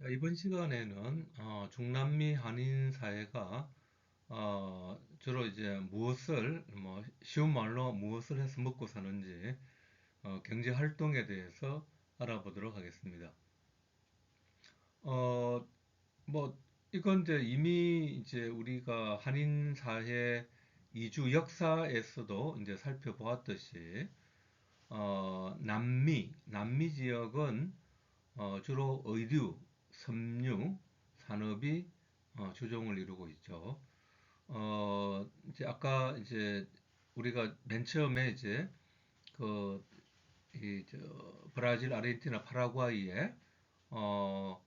자, 이번 시간에는 중남미 한인 사회가 주로 이제 무엇을 쉬운 말로 무엇을 해서 먹고 사는지 경제 활동에 대해서 알아보도록 하겠습니다. 어, 뭐 이건 이제 이미 이제 우리가 한인 사회 이주 역사에서도 이제 살펴보았듯이 남미 지역은 주로 의류, 섬유, 산업이 주종을 이루고 있죠. 이제 아까 이제 우리가 맨 처음에 이제 그, 브라질, 아르헨티나, 파라과이에 어,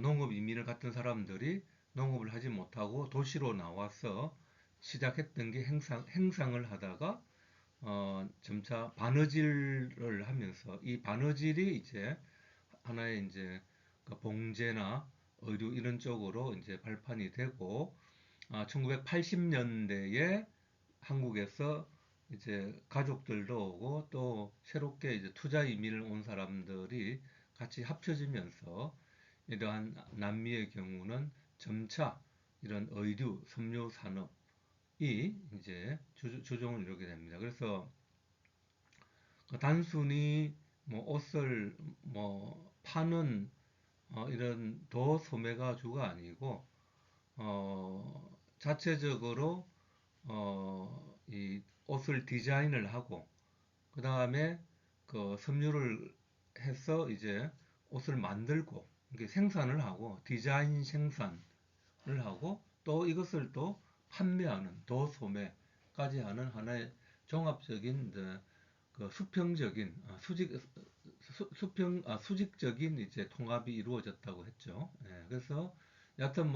농업 이민을 갔던 사람들이 농업을 하지 못하고 도시로 나와서 시작했던 게 행상을 하다가 점차 바느질을 하면서 이 바느질이 이제 하나의 이제 그 봉제나 의류 이런 쪽으로 이제 발판이 되고 1980년대에 한국에서 이제 가족들도 오고 또 새롭게 이제 투자 이민을 온 사람들이 같이 합쳐지면서 이러한 남미의 경우는 점차 이런 의류, 섬유 산업이 이제 주종을 이루게 됩니다. 그래서 단순히 뭐 옷을 뭐 파는 이런 도소매가 주가 아니고 자체적으로 이 옷을 디자인을 하고 그 다음에 그 섬유를 해서 이제 옷을 만들고 이게 생산을 하고 디자인 생산을 하고 또 이것을 또 판매하는 도소매까지 하는 하나의 종합적인 이제 그 수평적인 수직적인 이제 통합이 이루어졌다고 했죠. 예, 그래서 여하튼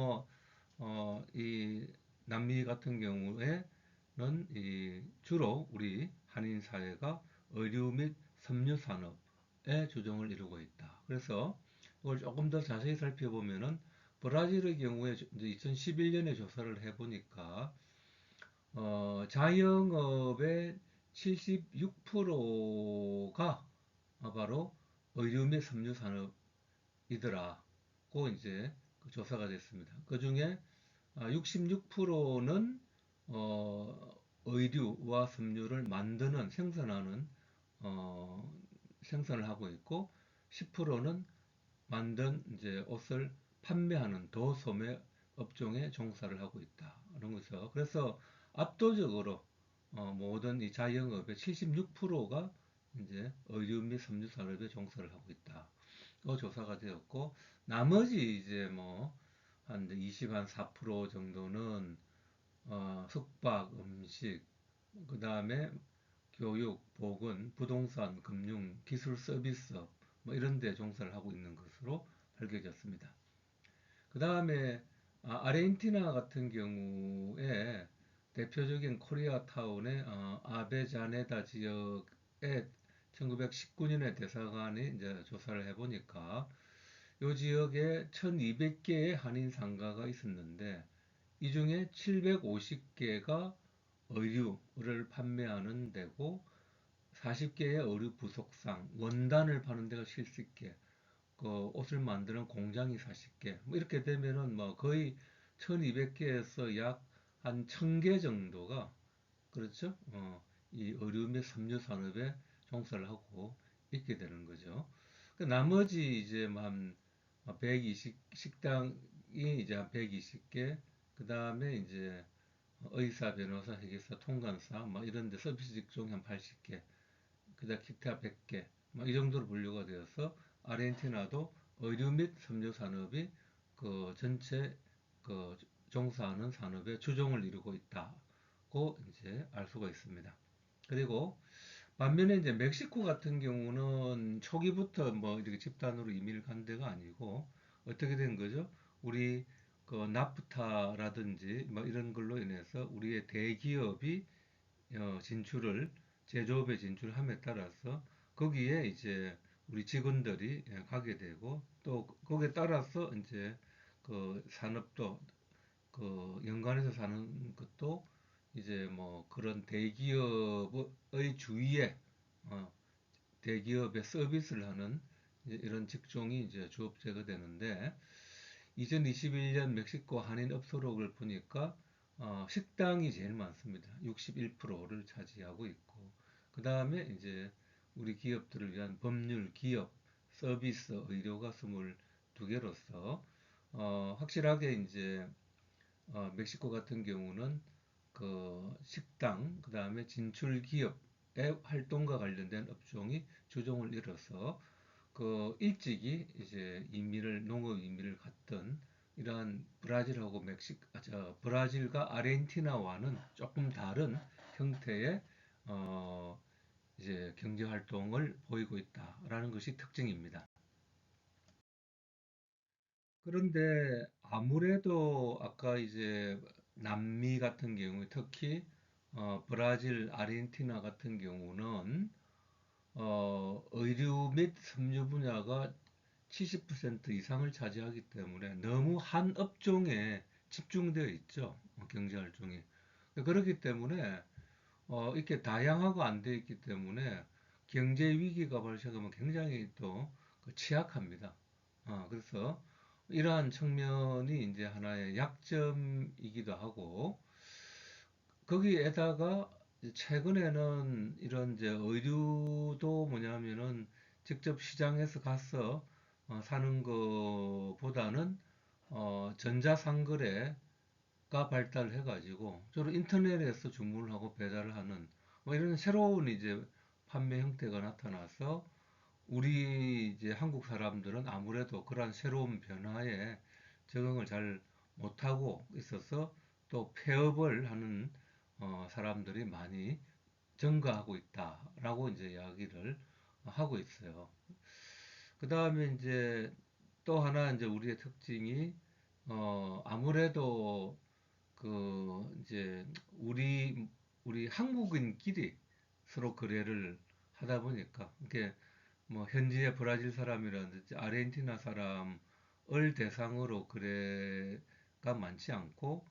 이 남미 같은 경우에는 이 주로 우리 한인 사회가 의류 및 섬유 산업에 주종을 이루고 있다. 그래서 이걸 조금 더 자세히 살펴보면은 브라질의 경우에 이제 2011년에 조사를 해보니까 자영업의 76%가 바로 의류 및 섬유 산업이더라고 이제 그 조사가 됐습니다. 그 중에 66%는 의류와 섬유를 만드는 생산하는 어, 생산을 하고 있고 10%는 만든 이제 옷을 판매하는 도소매 업종에 종사를 하고 있다. 이런 거죠. 그래서 압도적으로 모든 이 자영업의 76%가 이제 의류 및 섬유 산업에 종사를 하고 있다. 그 조사가 되었고 나머지 이제 뭐 한 24% 정도는 숙박, 음식, 그 다음에 교육, 보건, 부동산, 금융, 기술 서비스업 뭐 이런 데 종사를 하고 있는 것으로 밝혀졌습니다. 그 다음에 아르헨티나 같은 경우에 대표적인 코리아타운의 아베자네다 지역에 1919년에 대사관이 이제 조사를 해보니까 이 지역에 1200개의 한인 상가가 있었는데 이 중에 750개가 의류를 판매하는 데고 40개의 의류 부속상, 원단을 파는 데가 70개, 그 옷을 만드는 공장이 40개, 뭐 이렇게 되면은 뭐 거의 1200개에서 약 한 1000개 정도가 그렇죠? 이 의류 및 섬유 산업에 종사를 하고 있게 되는 거죠. 그 나머지 이제 한 120, 식당이 이제 한 120개, 그 다음에 이제 의사, 변호사, 회계사, 통관사, 뭐 이런 데 서비스 직종이 한 80개, 그다음 기타 100개, 뭐 이 정도로 분류가 되어서 아르헨티나도 의류 및 섬유 산업이 그 전체 그 종사하는 산업의 주종을 이루고 있다고 이제 알 수가 있습니다. 그리고 반면에 이제 멕시코 같은 경우는 초기부터 뭐 이렇게 집단으로 이민을 간 데가 아니고 어떻게 된 거죠? 우리 그 나프타라든지 뭐 이런 걸로 인해서 우리의 대기업이 진출을 제조업에 진출함에 따라서 거기에 이제 우리 직원들이 가게 되고 또 거기에 따라서 이제 그 산업도 그 연관해서 사는 것도 이제 뭐 그런 대기업의 주위에 어, 대기업에 서비스를 하는 이제 이런 직종이 이제 주업제가 되는데 2021년 멕시코 한인업소록을 보니까 식당이 제일 많습니다. 61%를 차지하고 있고 그 다음에 이제 우리 기업들을 위한 법률, 기업, 서비스, 의료가 22개로서 확실하게 이제 멕시코 같은 경우는 그 식당, 그 다음에 진출 기업의 활동과 관련된 업종이 주종을 이뤄서 그 일찍이 이제 농업 이민을 갔던 이러한 브라질하고 브라질과 아르헨티나와는 조금 다른 형태의 어, 이제 경제 활동을 보이고 있다라는 것이 특징입니다. 그런데 아무래도 아까 이제 남미 같은 경우에 특히 브라질, 아르헨티나 같은 경우는 의류 및 섬유 분야가 70% 이상을 차지하기 때문에 너무 한 업종에 집중되어 있죠. 경제 활동이. 그렇기 때문에 이렇게 다양화가 안 되어 있기 때문에 경제 위기가 발생하면 굉장히 또그 취약합니다. 그래서 이러한 측면이 이제 하나의 약점이기도 하고 거기에다가 최근에는 이런 이제 의류도 뭐냐면은 직접 시장에서 가서 사는 것보다는 전자상거래가 발달해가지고 주로 인터넷에서 주문을 하고 배달을 하는 뭐 이런 새로운 이제 판매 형태가 나타나서 우리 이제 한국 사람들은 아무래도 그러한 새로운 변화에 적응을 잘 못하고 있어서 또 폐업을 하는 사람들이 많이 증가하고 있다라고 이제 이야기를 하고 있어요. 그 다음에 이제 또 하나 이제 우리의 특징이 아무래도 그 이제 우리 한국인끼리 서로 거래를 하다 보니까 이게 뭐 현지의 브라질 사람이라든지 아르헨티나 사람을 대상으로 거래가 많지 않고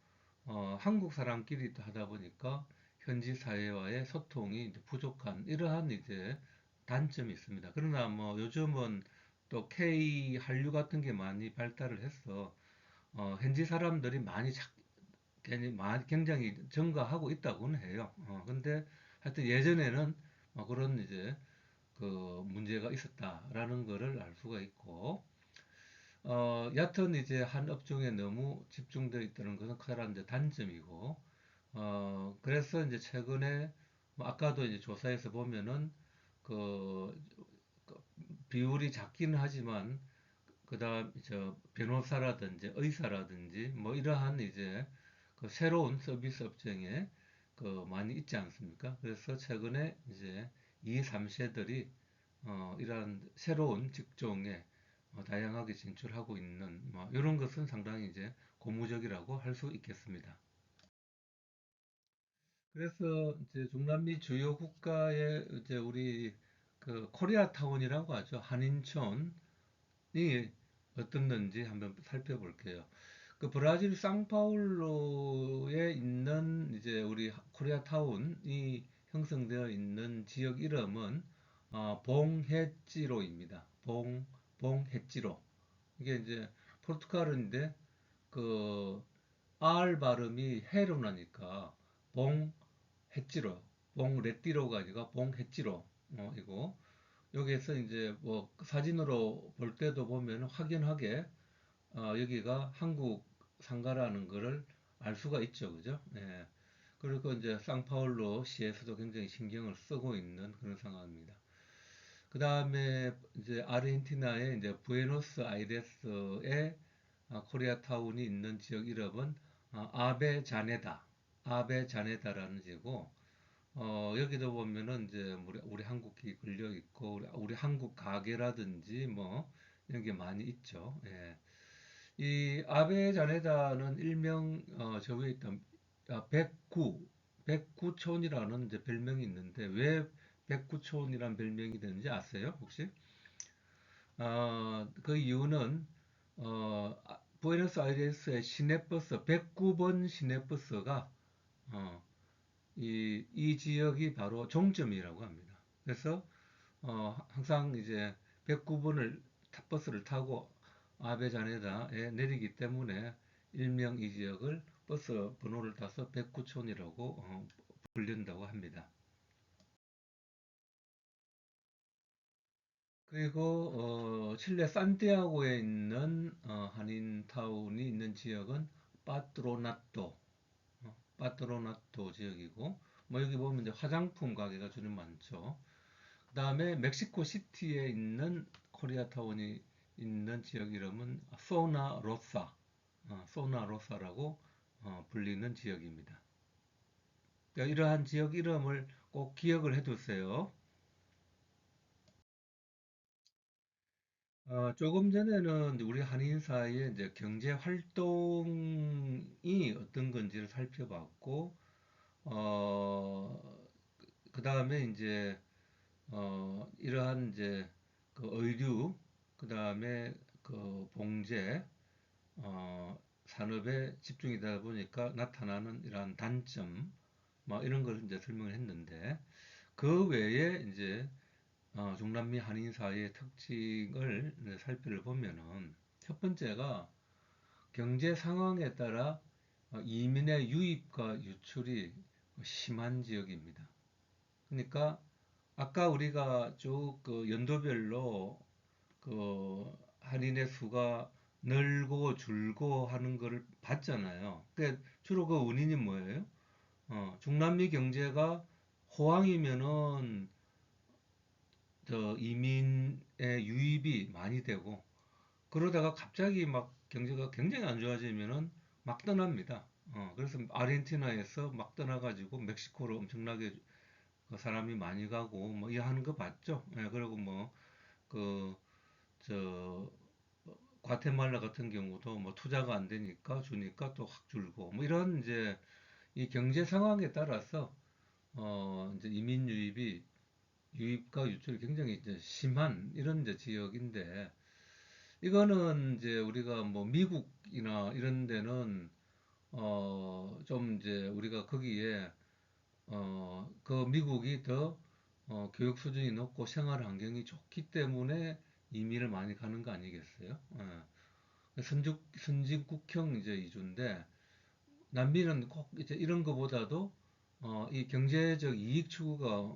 한국 사람끼리 하다 보니까 현지 사회와의 소통이 이제 부족한 이러한 이제 단점이 있습니다. 그러나 뭐 요즘은 또 K 한류 같은 게 많이 발달을 해서 현지 사람들이 굉장히 증가하고 있다고는 해요. 근데 하여튼 예전에는 그런 이제 그 문제가 있었다라는 거를 알 수가 있고, 얕은 이제 한 업종에 너무 집중되어 있다는 것은 커다란 이제 단점이고, 그래서 이제 최근에 뭐 아까도 이제 조사에서 보면은 그, 그 비율이 작기는 하지만 그다음 저 변호사라든지 의사라든지 뭐 이러한 이제 그 새로운 서비스 업종에 그 많이 있지 않습니까? 그래서 최근에 이제 2, 3세들이 이러한 새로운 직종에 다양하게 진출하고 있는 뭐 이런 것은 상당히 이제 고무적이라고 할 수 있겠습니다. 그래서 이제 중남미 주요 국가의 이제 우리 그 코리아타운이라고 하죠. 한인촌이 어떻는지 한번 살펴볼게요. 그 브라질 상파울루에 있는 이제 우리 코리아타운이 형성되어 있는 지역 이름은 봉헤찌로입니다. 봉헤찌로. 이게 이제 포르투갈어인데 그 R 발음이 해로 나니까 봉헤찌로, 봉레띠로가 아니라 봉헤찌로 이고 여기에서 이제 뭐 사진으로 볼 때도 보면 확연하게 여기가 한국 상가라는 거를 알 수가 있죠, 그죠? 예. 그리고 이제 상파울루 시에서도 굉장히 신경을 쓰고 있는 그런 상황입니다. 그 다음에 이제 아르헨티나의 이제 부에노스 아이레스의 코리아타운이 있는 지역 이름은 아베자네다라는 지고 여기도 보면은 이제 우리 한국이 걸려 있고 우리 한국 가게라든지 뭐 이런 게 많이 있죠. 예. 이 아베자네다는 일명 저 위에 있던 백구촌이라는 이제 별명이 있는데 왜 백구촌이라는 별명이 되는지 아세요? 혹시? 그 이유는 부에노스아이레스의 시내버스 109번 시내버스가 이 지역이 바로 종점이라고 합니다. 그래서 항상 이제 109번을 버스를 타고 아베자네다에 내리기 때문에 일명 이 지역을 버스 번호를 따서 백구촌이라고 불린다고 합니다. 그리고 칠레 산티아고에 있는 한인타운이 있는 지역은 파트로나토, 파트로나토 지역이고, 뭐 여기 보면 이제 화장품 가게가 주로 많죠. 그 다음에 멕시코 시티에 있는 코리아타운이 있는 지역 이름은 소나로사, 소나로사라고 불리는 지역입니다. 그러니까 이러한 지역 이름을 꼭 기억을 해두세요. 조금 전에는 이제 우리 한인 사이에 이제 경제 활동이 어떤 건지를 살펴봤고, 그 다음에 이제, 이러한 이제 그 의류, 그 다음에 그 봉제, 산업에 집중이다 보니까 나타나는 이러한 단점, 뭐 이런 걸 이제 설명을 했는데, 그 외에 이제 중남미 한인 사이의 특징을 이제 살펴보면은 첫 번째가 경제 상황에 따라 이민의 유입과 유출이 심한 지역입니다. 그러니까 아까 우리가 쭉 그 연도별로 그 한인의 수가 늘고 줄고 하는 거를 봤잖아요. 주로 그 원인이 뭐예요? 중남미 경제가 호황이면은 저 이민의 유입이 많이 되고 그러다가 갑자기 막 경제가 굉장히 안 좋아지면은 막 떠납니다. 그래서 아르헨티나에서 막 떠나가지고 멕시코로 엄청나게 그 사람이 많이 가고 뭐 이 하는 거 봤죠. 예, 그리고 뭐 그 저 과테말라 같은 경우도 뭐 투자가 안 되니까 주니까 또 확 줄고 뭐 이런 이제 이 경제 상황에 따라서 이제 이민 유입이 유입과 유출이 굉장히 이제 심한 이런 이제 지역인데 이거는 이제 우리가 뭐 미국이나 이런 데는 좀 이제 우리가 거기에 그 미국이 더 교육 수준이 높고 생활 환경이 좋기 때문에 이민을 많이 가는 거 아니겠어요? 선진국형 이제 이주인데 남미는 꼭 이제 이런 거보다도 이 경제적 이익 추구가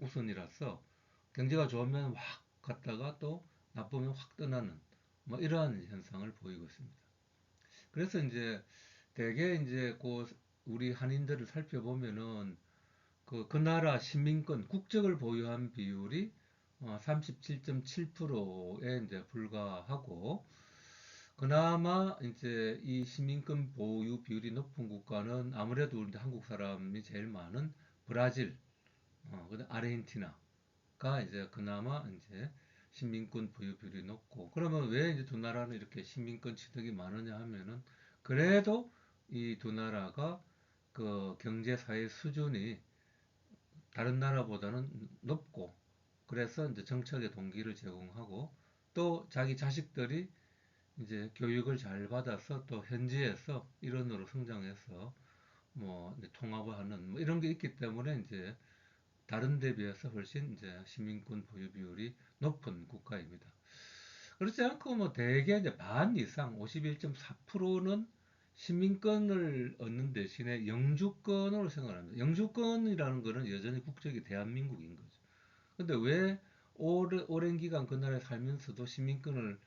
우선이라서 경제가 좋으면 확 갔다가 또 나쁘면 확 떠나는 뭐 이러한 현상을 보이고 있습니다. 그래서 이제 대개 이제 그 우리 한인들을 살펴보면은 그 나라 시민권 국적을 보유한 비율이 37.7%에 이제 불과하고 그나마 이제 이 시민권 보유 비율이 높은 국가는 아무래도 우리 한국 사람이 제일 많은 브라질, 그다음 아르헨티나가 이제 그나마 이제 시민권 보유 비율이 높고 그러면 왜 이제 두 나라는 이렇게 시민권 취득이 많으냐 하면은 그래도 이 두 나라가 그 경제 사회 수준이 다른 나라보다는 높고 그래서 이제 정착의 동기를 제공하고 또 자기 자식들이 이제 교육을 잘 받아서 또 현지에서 일원으로 성장해서 뭐 이제 통합을 하는 뭐 이런 게 있기 때문에 이제 다른 데 비해서 훨씬 이제 시민권 보유 비율이 높은 국가입니다. 그렇지 않고 뭐 대개 이제 반 이상 51.4%는 시민권을 얻는 대신에 영주권으로 생각합니다. 영주권이라는 거는 여전히 국적이 대한민국인 거죠. 근데 왜 오랜 기간 그 나라에 살면서도 시민권을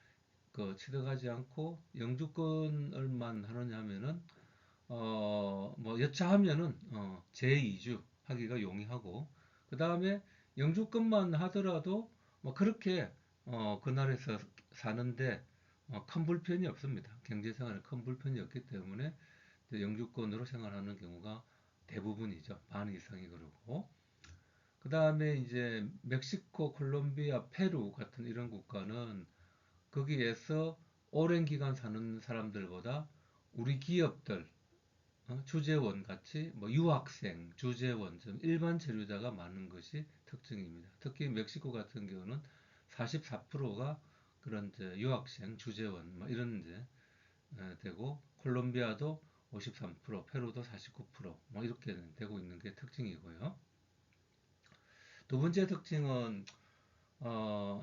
그 취득하지 않고 영주권을만 하느냐 하면은 뭐 여차하면은 제2주 하기가 용이하고 그 다음에 영주권만 하더라도 뭐 그렇게 그 나라에서 사는데 큰 불편이 없습니다. 경제생활에 큰 불편이 없기 때문에 영주권으로 생활하는 경우가 대부분이죠. 반 이상이 그러고 그 다음에 이제 멕시코, 콜롬비아, 페루 같은 이런 국가는 거기에서 오랜 기간 사는 사람들보다 우리 기업들, 주재원 같이 뭐 유학생, 주재원, 좀 일반 체류자가 많은 것이 특징입니다. 특히 멕시코 같은 경우는 44%가 그런 이제 유학생, 주재원 뭐 이런 이제 되고 콜롬비아도 53%, 페루도 49%뭐 이렇게 되고 있는 게 특징이고요. 두 번째 특징은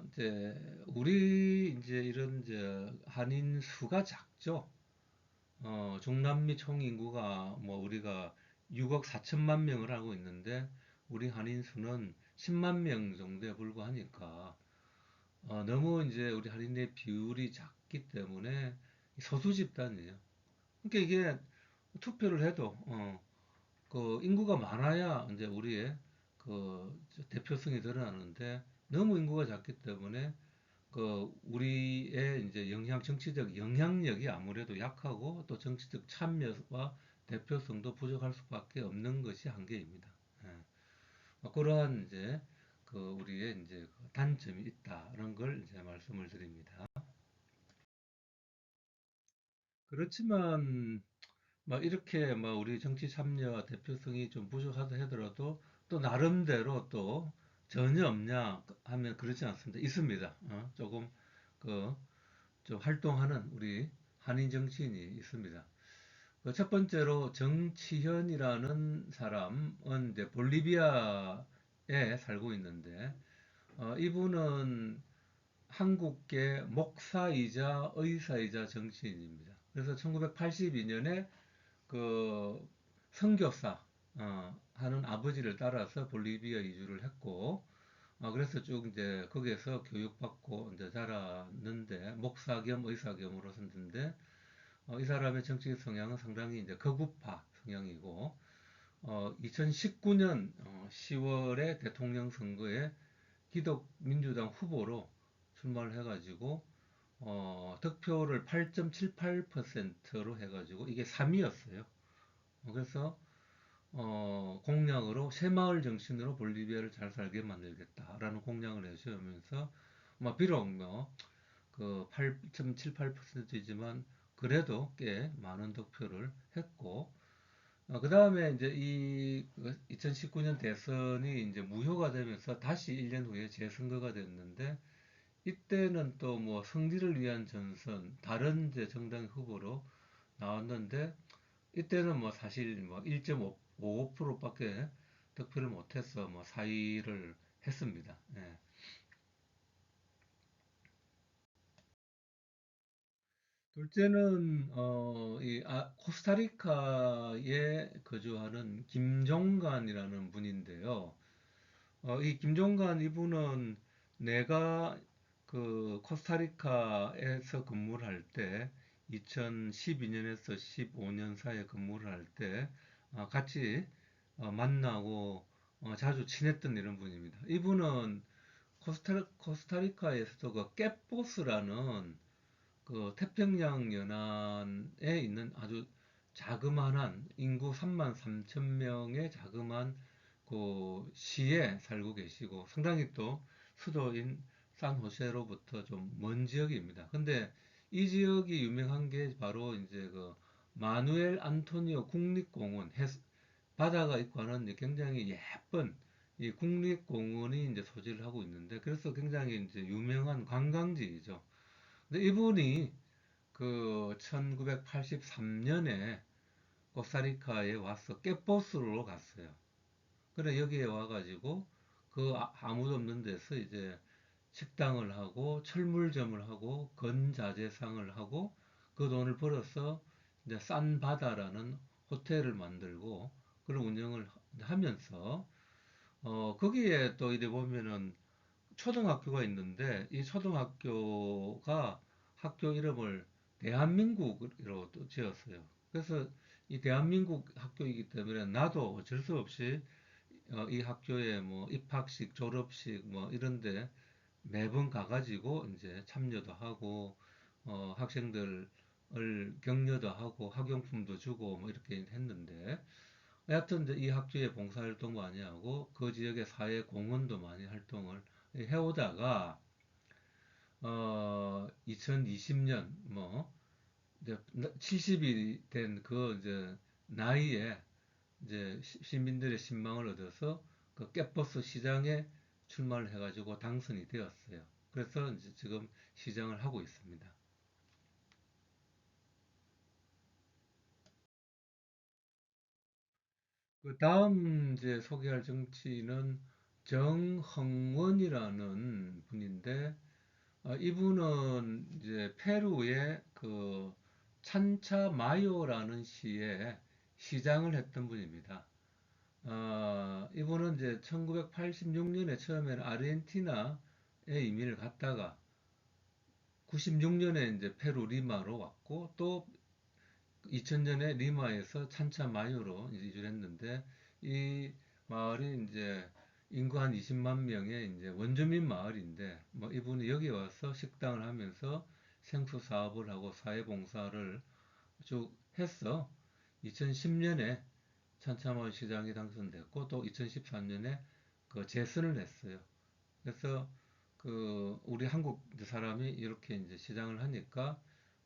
이제 우리 이제 이런 이제 한인 수가 작죠. 중남미 총 인구가 뭐 우리가 6억 4천만 명을 하고 있는데 우리 한인 수는 10만 명 정도에 불과하니까 너무 이제 우리 한인의 비율이 작기 때문에 소수 집단이에요. 그러니까 이게 투표를 해도 그 인구가 많아야 이제 우리의 그 대표성이 드러나는데 너무 인구가 작기 때문에 그 우리의 이제 정치적 영향력이 아무래도 약하고 또 정치적 참여와 대표성도 부족할 수밖에 없는 것이 한계입니다. 예. 그러한 이제 그 우리의 이제 그 단점이 있다는 걸 이제 말씀을 드립니다. 그렇지만 막 이렇게 막 우리 정치 참여와 대표성이 좀 부족하다 하더라도 또 나름대로 또 전혀 없냐 하면 그렇지 않습니다. 있습니다. 조금 그 좀 활동하는 우리 한인 정치인이 있습니다. 그 첫 번째로 정치현이라는 사람은 이제 볼리비아에 살고 있는데 이분은 한국계 목사이자 의사이자 정치인입니다. 그래서 1982년에 그 선교사 하는 아버지를 따라서 볼리비아 이주를 했고 그래서 쭉 이제 거기에서 교육받고 이제 자랐는데 목사 겸 의사 겸으로 썼는데 이 사람의 정치 성향은 상당히 이제 극우파 성향이고 2019년 10월에 대통령 선거에 기독민주당 후보로 출마를 해가지고 득표를 8.78%로 해가지고 이게 3위였어요. 그래서 공약으로 새마을 정신으로 볼리비아를 잘 살게 만들겠다라는 공약을 내세우면서 비록 그 8.78%이지만 그래도 꽤 많은 득표를 했고 그 다음에 이제 이 2019년 대선이 이제 무효가 되면서 다시 1년 후에 재선거가 됐는데 이때는 또 뭐 승리를 위한 전선 다른 이제 정당 후보로 나왔는데 이때는 뭐 사실 뭐 1.55%밖에 득표를 못해서 뭐 사의를 했습니다. 예. 둘째는 코스타리카에 거주하는 김종관이라는 분인데요. 이 김종관 이분은 내가 그 코스타리카에서 근무를 할 때 2012년에서 15년 사이에 근무를 할 때 같이 만나고 자주 친했던 이런 분입니다. 이분은 코스타리카에서도 그 깨포스라는 그 태평양 연안에 있는 아주 자그마한 인구 3만 3천 명의 자그마한 그 시에 살고 계시고 상당히 또 수도인 산호세로부터 좀 먼 지역입니다. 근데 이 지역이 유명한 게 바로 이제 그 마누엘 안토니오 국립공원 바다가 있고 하는 굉장히 예쁜 이 국립공원이 이제 소재를 하고 있는데 그래서 굉장히 이제 유명한 관광지이죠. 근데 이분이 그 1983년에 코스타리카에 와서 깨버스로 갔어요. 그래 여기에 와가지고 그 아무도 없는 데서 이제 식당을 하고 철물점을 하고 건자재상을 하고 그 돈을 벌어서 이제 산 바다라는 호텔을 만들고 그런 운영을 하면서 거기에 또 이래 보면은 초등학교가 있는데 이 초등학교가 학교 이름을 대한민국으로 또 지었어요. 그래서 이 대한민국 학교이기 때문에 나도 어쩔 수 없이 이 학교에 뭐 입학식, 졸업식 뭐 이런데 매번 가가지고 이제 참여도 하고 학생들을 격려도 하고 학용품도 주고 뭐 이렇게 했는데 여하튼 이제 이 학교에 봉사활동 많이 하고 그 지역의 사회 공헌도 많이 활동을 해오다가 2020년 뭐 이제 70이 된 그 이제 나이에 이제 시민들의 신망을 얻어서 그 깨버스 시장에 출마를 해가지고 당선이 되었어요. 그래서 이제 지금 시장을 하고 있습니다. 그 다음 이제 소개할 정치인은 정흥원이라는 분인데, 이분은 이제 페루의 그 찬차 마요라는 시에 시장을 했던 분입니다. 이분은 이제 1986년에 처음에는 아르헨티나에 이민을 갔다가 96년에 이제 페루 리마로 왔고, 또 2000년에 리마에서 찬차마요로 이제 이주를 했는데, 이 마을이 이제 인구 한 20만 명의 이제 원주민 마을인데, 뭐 이분이 여기 와서 식당을 하면서 생수 사업을 하고 사회봉사를 쭉 했어. 2010년에 찬차마을 시장이 당선됐고, 또 2013년에 그 재선을 했어요. 그래서 그 우리 한국 사람이 이렇게 이제 시장을 하니까,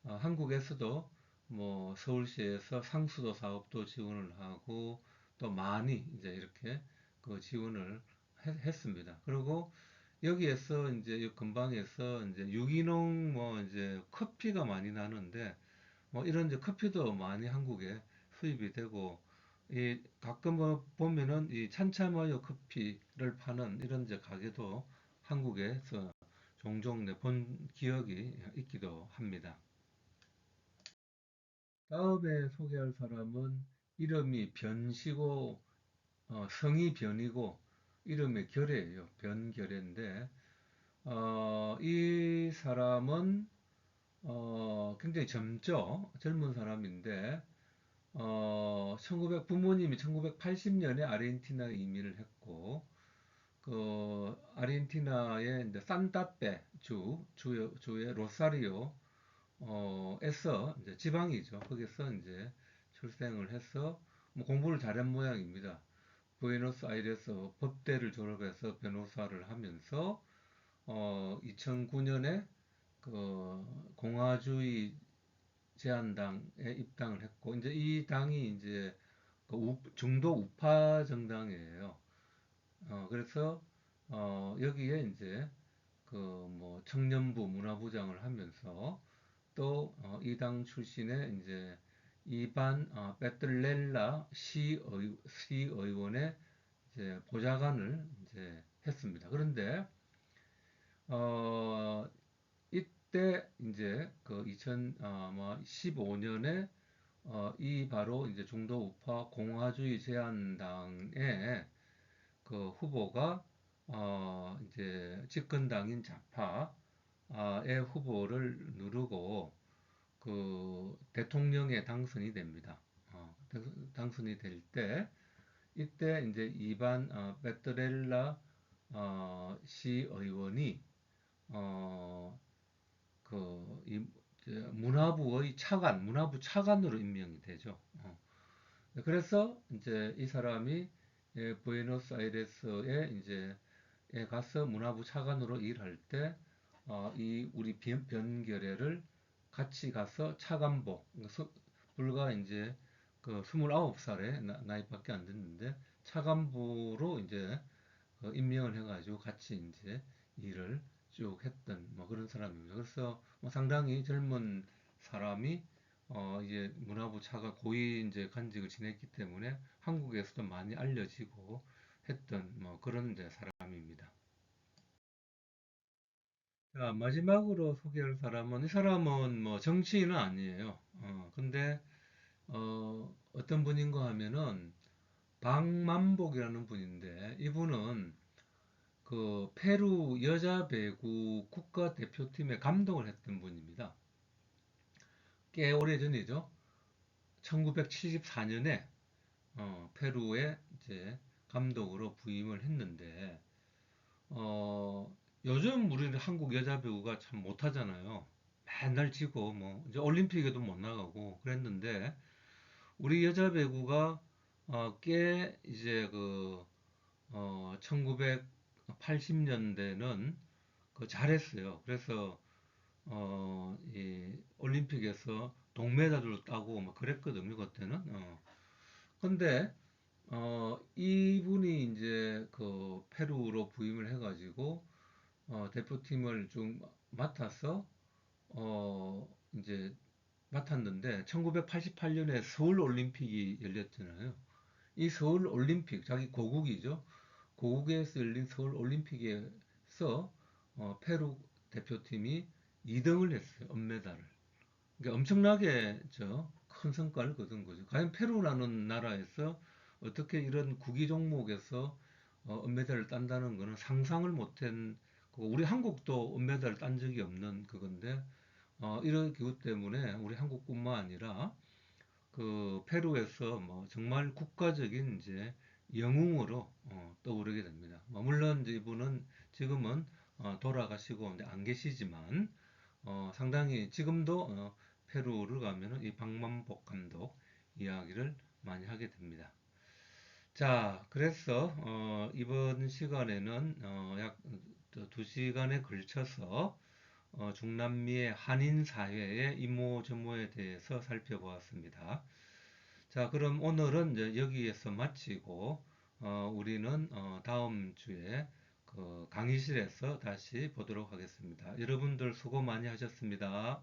한국에서도 뭐 서울시에서 상수도 사업도 지원을 하고, 또 많이 이제 이렇게 그 지원을 했습니다. 그리고 여기에서 이제 이 근방에서 이제 유기농 뭐 이제 커피가 많이 나는데, 뭐 이런 이제 커피도 많이 한국에 수입이 되고, 이 가끔 뭐 보면은 이 찬차마요 커피를 파는 이런 이제 가게도 한국에서 종종 내본 기억이 있기도 합니다. 다음에 소개할 사람은 이름이 변시고, 성이 변이고 이름이 결이에요. 변결인데, 이 사람은 굉장히 젊은 사람인데, 1900, 부모님이 1980년에 아르헨티나에 이민을 했고, 그 아르헨티나의 이제 산타페 주의 로사리오 에서 이제 지방이죠. 거기서 이제 출생을 해서 뭐 공부를 잘한 모양입니다. 부에노스아이레스 법대를 졸업해서 변호사를 하면서 2009년에 그 공화주의 제한당에 입당을 했고, 이제 이 당이 이제 그 중도 우파 정당이에요. 그래서 여기에 이제 그 뭐 청년부 문화부장을 하면서, 또 이 당 출신의 이제 이반 베틀렐라 시의원의 이제 보좌관을 이제 했습니다. 그런데 어 이때 이제 그 2015년에 이 바로 이제 중도 우파 공화주의 제한당의 그 후보가 이제 집권당인 좌파의 후보를 누르고 그 대통령에 당선이 됩니다. 당선이 될 때, 이때 이제 이반 베트렐라 시의원이 어, 이 문화부 차관으로 임명이 되죠. 그래서 이제 이 사람이 부에노스아이레스에 이제 가서 문화부 차관으로 일할 때, 이 우리 변결애를 같이 가서 차관보, 불과 이제 그 29살의 나이밖에 안 됐는데 차관보로 이제 임명을 해가지고 같이 이제 일을 쭉 했던 뭐 그런 사람입니다. 그래서 뭐 상당히 젊은 사람이 이제 문화부 차관 고위 이제 간직을 지냈기 때문에 한국에서도 많이 알려지고 했던 뭐 그런 이제 사람입니다. 자, 마지막으로 소개할 사람은, 이 사람은 뭐 정치인은 아니에요. 근데 어떤 분인가 하면은 박만복이라는 분인데, 이분은 그 페루 여자 배구 국가대표팀의 감독을 했던 분입니다. 꽤 오래전이죠. 1974년에 페루의 이제 감독으로 부임을 했는데, 어, 요즘 우리는 한국 여자 배구가 참 못하잖아요. 맨날 지고 뭐 이제 올림픽에도 못 나가고 그랬는데, 우리 여자 배구가 꽤 이제 그 1980년대는 그 잘했어요. 그래서 이 올림픽에서 동메달도 따고 막 그랬거든요, 그때는. 근데 이분이 이제 그 페루로 부임을 해가지고 대표팀을 좀 맡아서 이제 맡았는데, 1988년에 서울 올림픽이 열렸잖아요. 이 서울 올림픽, 자기 고국이죠. 고국에서 열린 서울 올림픽에서 페루 대표팀이 2등을 했어요. 은메달을. 그러니까 엄청나게 큰 성과를 거둔 거죠. 과연 페루라는 나라에서 어떻게 이런 구기 종목에서 은메달을 딴다는 거는 상상을 못한 거고, 우리 한국도 은메달을 딴 적이 없는 그건데, 이런 기후 때문에 우리 한국뿐만 아니라 그 페루에서 뭐 정말 국가적인 이제 영웅으로 떠오르게 됩니다. 물론 이제 이분은 지금은 돌아가시고 이제 안 계시지만 상당히 지금도 페루를 가면은 이 박만복 감독 이야기를 많이 하게 됩니다. 자, 그래서 이번 시간에는 약 2시간에 걸쳐서 중남미의 한인 사회의 이모저모에 대해서 살펴보았습니다. 자, 그럼 오늘은 이제 여기에서 마치고 우리는 다음 주에 그 강의실에서 다시 보도록 하겠습니다. 여러분들 수고 많이 하셨습니다.